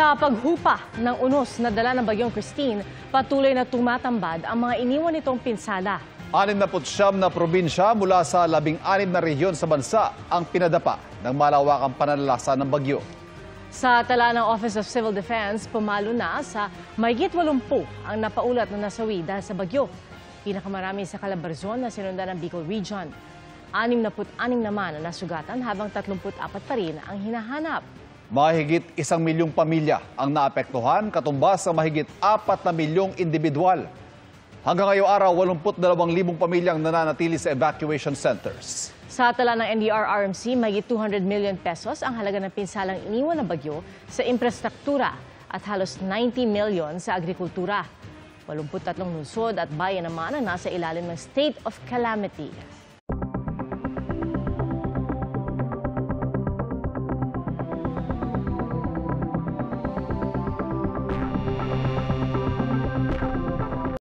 Sa paghupa ng unos na dala ng Bagyong Christine, patuloy na tumatambad ang mga iniwan nitong pinsala. 69 na probinsya mula sa 16 na rehiyon sa bansa ang pinadapa ng malawakang pananalasa ng bagyo. Sa tala ng Office of Civil Defense, pumalo na sa mahigit 80 ang napaulat na nasawi dahil sa bagyo. Pinakamarami sa Calabarzon na sinundan ng Bicol Region. 66 naman ang nasugatan habang 34 pa rin ang hinahanap. Mahigit 1 milyong pamilya ang naapektuhan, katumbas sa mahigit 4 na milyong individual. Hanggang ngayong araw, 82,000 pamilyang nananatili sa evacuation centers. Sa tala ng NDRRMC, mahigit 200 million pesos ang halaga ng pinsalang iniwan ng bagyo sa infrastruktura at halos 90 million sa agrikultura. 83 lungsod at bayan naman ang nasa ilalim ng state of calamity.